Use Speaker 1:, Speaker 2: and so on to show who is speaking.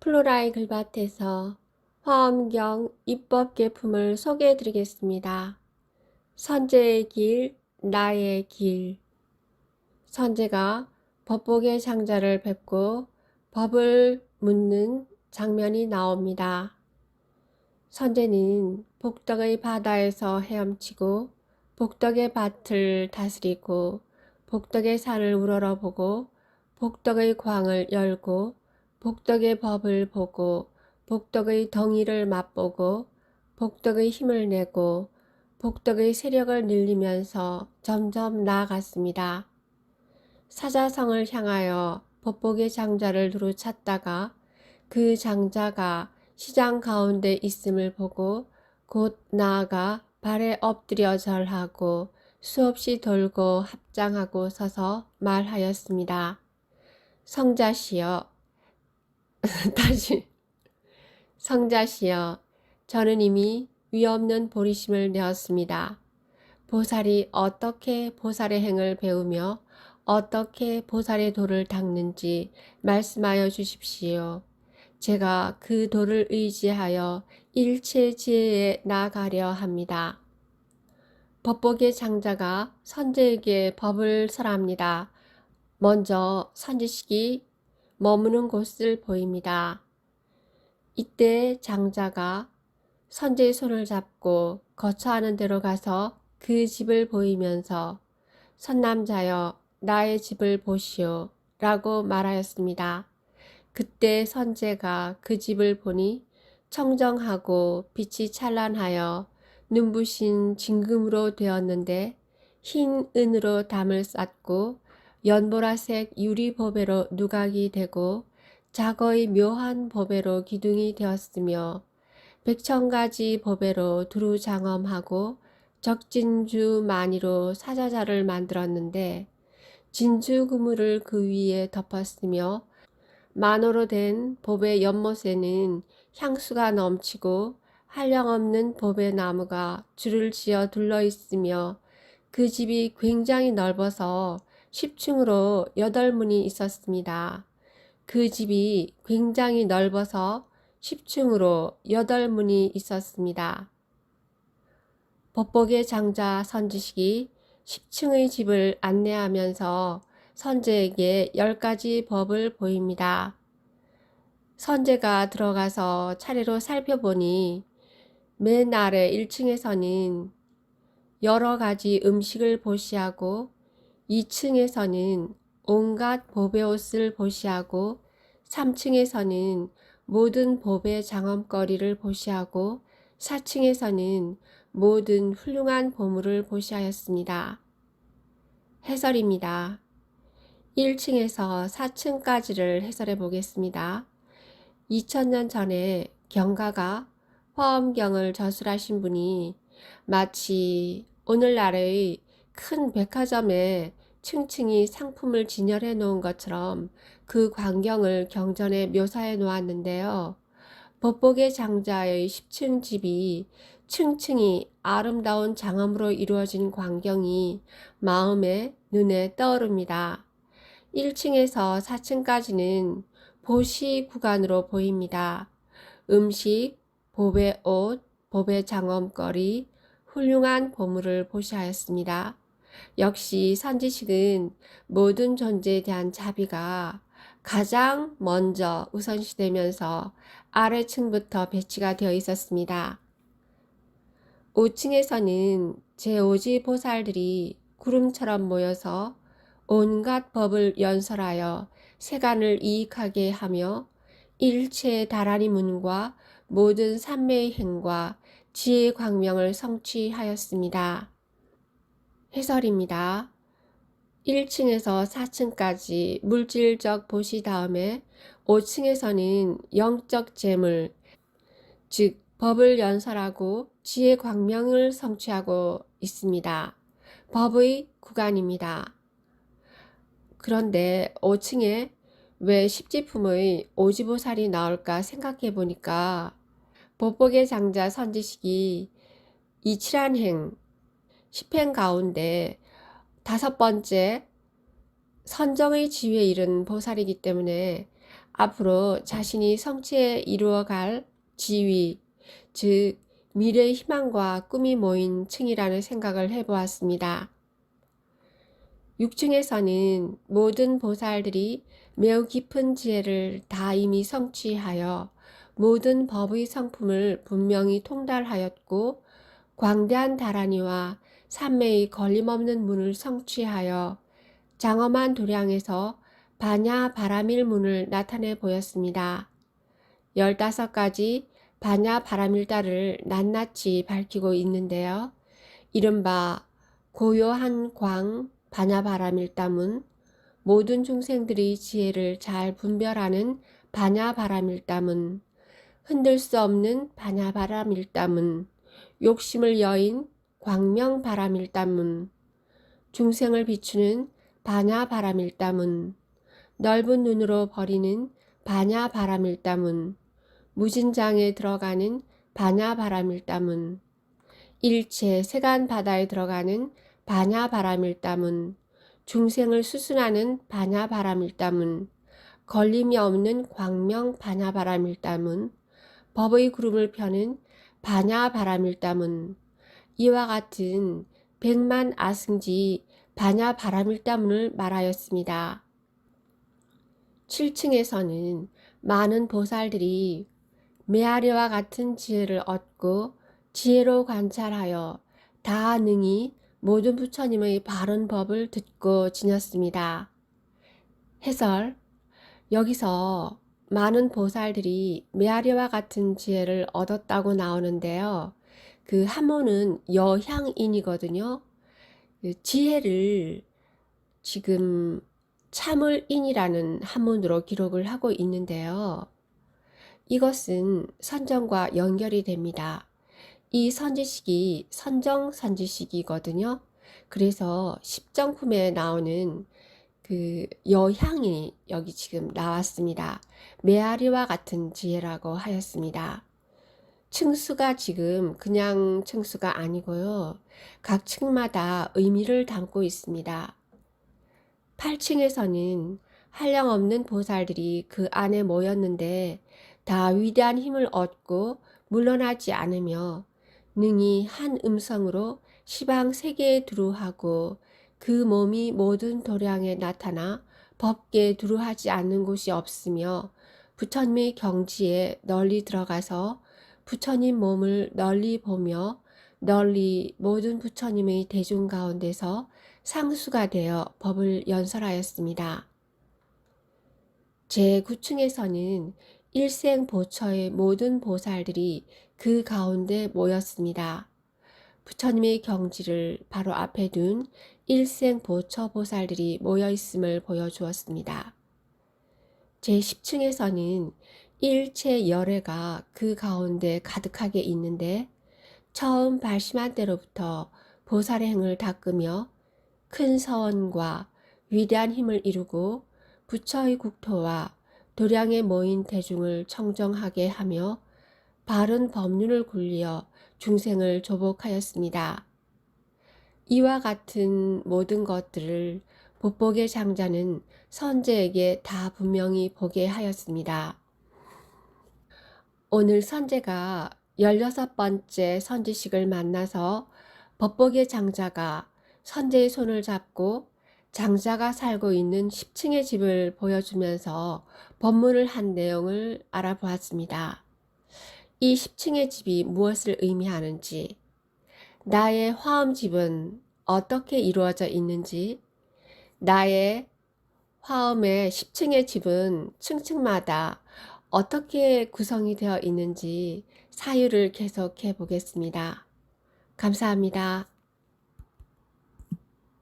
Speaker 1: 플로라의 글밭에서 화엄경 입법계품을 소개해 드리겠습니다. 선제의 길, 나의 길. 선제가 법복의 장자를 뵙고 법을 묻는 장면이 나옵니다. 선제는 복덕의 바다에서 헤엄치고 복덕의 밭을 다스리고 복덕의 산을 우러러보고 복덕의 광을 열고 복덕의 법을 보고 복덕의 덩이를 맛보고 복덕의 힘을 내고 복덕의 세력을 늘리면서 점점 나아갔습니다. 사자성을 향하여 법복의 장자를 두루 찾다가 그 장자가 시장 가운데 있음을 보고 곧 나아가 발에 엎드려 절하고 수없이 돌고 합장하고 서서 말하였습니다. 성자시여, 다시 성자시여, 저는 이미 위없는 보리심을 내었습니다. 보살이 어떻게 보살의 행을 배우며 어떻게 보살의 도를 닦는지 말씀하여 주십시오. 제가 그 도를 의지하여 일체지혜에 나아가려 합니다. 법복의 장자가 선제에게 법을 설합니다. 먼저 선지식이 머무는 곳을 보입니다. 이때 장자가 선제의 손을 잡고 거처하는 데로 가서 그 집을 보이면서 선남자여 나의 집을 보시오 라고 말하였습니다. 그때 선제가 그 집을 보니 청정하고 빛이 찬란하여 눈부신 진금으로 되었는데 흰 은으로 담을 쌓고 연보라색 유리보배로 누각이 되고 작어의 묘한 보배로 기둥이 되었으며 백천가지 보배로 두루 장엄하고 적진주 마니로 사자자를 만들었는데 진주 그물을 그 위에 덮었으며 만호로 된 보배 연못에는 향수가 넘치고 한량없는 보배 나무가 줄을 지어 둘러 있으며 그 집이 굉장히 넓어서 10층으로 8문이 있었습니다. 그 집이 굉장히 넓어서 10층으로 8문이 있었습니다. 법복의 장자 선지식이 10층의 집을 안내하면서 선제에게 10가지 법을 보입니다. 선제가 들어가서 차례로 살펴보니 맨 아래 1층에서는 여러 가지 음식을 보시하고 2층에서는 온갖 보배옷을 보시하고 3층에서는 모든 보배 장엄거리를 보시하고 4층에서는 모든 훌륭한 보물을 보시하였습니다. 해설입니다. 1층에서 4층까지를 해설해 보겠습니다. 2000년 전에 경가가 화엄경을 저술하신 분이 마치 오늘날의 큰 백화점에 층층이 상품을 진열해 놓은 것처럼 그 광경을 경전에 묘사해 놓았는데요. 법복의 장자의 10층 집이 층층이 아름다운 장엄으로 이루어진 광경이 마음에 눈에 떠오릅니다. 1층에서 4층까지는 보시 구간으로 보입니다. 음식, 보배 옷, 보배 장엄거리, 훌륭한 보물을 보시하였습니다. 역시 선지식은 모든 존재에 대한 자비가 가장 먼저 우선시되면서 아래층부터 배치가 되어 있었습니다. 5층에서는 제5지 보살들이 구름처럼 모여서 온갖 법을 연설하여 세간을 이익하게 하며 일체의 다라리 문과 모든 삼매의 행과 지혜의 광명을 성취하였습니다. 해설입니다. 1층에서 4층까지 물질적 보시 다음에 5층에서는 영적 재물, 즉 법을 연설하고 지혜 광명을 성취하고 있습니다. 법의 구간입니다. 그런데 5층에 왜 십지품의 오지보살이 나올까 생각해 보니까 법복의 장자 선지식이 이칠한행 10행 가운데 5번째 선정의 지위에 이른 보살이기 때문에 앞으로 자신이 성취해 이루어갈 지위, 즉 미래의 희망과 꿈이 모인 층이라는 생각을 해보았습니다. 6층에서는 모든 보살들이 매우 깊은 지혜를 다 이미 성취하여 모든 법의 성품을 분명히 통달하였고 광대한 다라니와 삼매의 걸림없는 문을 성취하여 장엄한 도량에서 반야 바라밀 문을 나타내 보였습니다. 15가지 반야 바라밀다를 낱낱이 밝히고 있는데요. 이른바 고요한 광 반야 바라밀다문, 모든 중생들의 지혜를 잘 분별하는 반야 바라밀다문, 흔들 수 없는 반야 바라밀다문, 욕심을 여인 광명 바라밀다문, 중생을 비추는 반야 바라밀다문, 넓은 눈으로 버리는 반야 바라밀다문, 무진장에 들어가는 반야 바라밀다문, 일체 세간 바다에 들어가는 반야 바라밀다문, 중생을 수순하는 반야 바라밀다문, 걸림이 없는 광명 반야 바라밀다문, 법의 구름을 펴는 반야 바라밀다문, 이와 같은 100만 아승지 반야 바라밀다문을 말하였습니다. 7층에서는 많은 보살들이 메아리와 같은 지혜를 얻고 지혜로 관찰하여 다 능히 모든 부처님의 바른 법을 듣고 지녔습니다. 해설: 여기서 많은 보살들이 메아리와 같은 지혜를 얻었다고 나오는데요. 그 한문은 여향인이거든요. 지혜를 지금 참을인이라는 한문으로 기록을 하고 있는데요. 이것은 선정과 연결이 됩니다. 이 선지식이 선정선지식이거든요. 그래서 십정품에 나오는 그 여향이 여기 지금 나왔습니다. 메아리와 같은 지혜라고 하였습니다. 층수가 지금 그냥 층수가 아니고요. 각 층마다 의미를 담고 있습니다. 8층에서는 한량없는 보살들이 그 안에 모였는데 다 위대한 힘을 얻고 물러나지 않으며 능히 한 음성으로 시방 세계에 두루하고 그 몸이 모든 도량에 나타나 법계에 두루하지 않는 곳이 없으며 부처님의 경지에 널리 들어가서 부처님 몸을 널리 보며 널리 모든 부처님의 대중 가운데서 상수가 되어 법을 연설하였습니다. 제9층에서는 일생보처의 모든 보살들이 그 가운데 모였습니다. 부처님의 경지를 바로 앞에 둔 일생보처 보살들이 모여있음을 보여주었습니다. 제10층에서는 일체 열애가 그 가운데 가득하게 있는데 처음 발심한 때로부터 보살의 행을 닦으며 큰 서원과 위대한 힘을 이루고 부처의 국토와 도량에 모인 대중을 청정하게 하며 바른 법륜을 굴리어 중생을 조복하였습니다. 이와 같은 모든 것들을 보복의 장자는 선제에게 다 분명히 보게 하였습니다. 오늘 선제가 16번째 선지식을 만나서 법복의 장자가 선제의 손을 잡고 장자가 살고 있는 10층의 집을 보여주면서 법문을 한 내용을 알아보았습니다. 이 10층의 집이 무엇을 의미하는지, 나의 화엄집은 어떻게 이루어져 있는지, 나의 화엄의 10층의 집은 층층마다 어떻게 구성이 되어 있는지 사유를 계속해 보겠습니다. 감사합니다.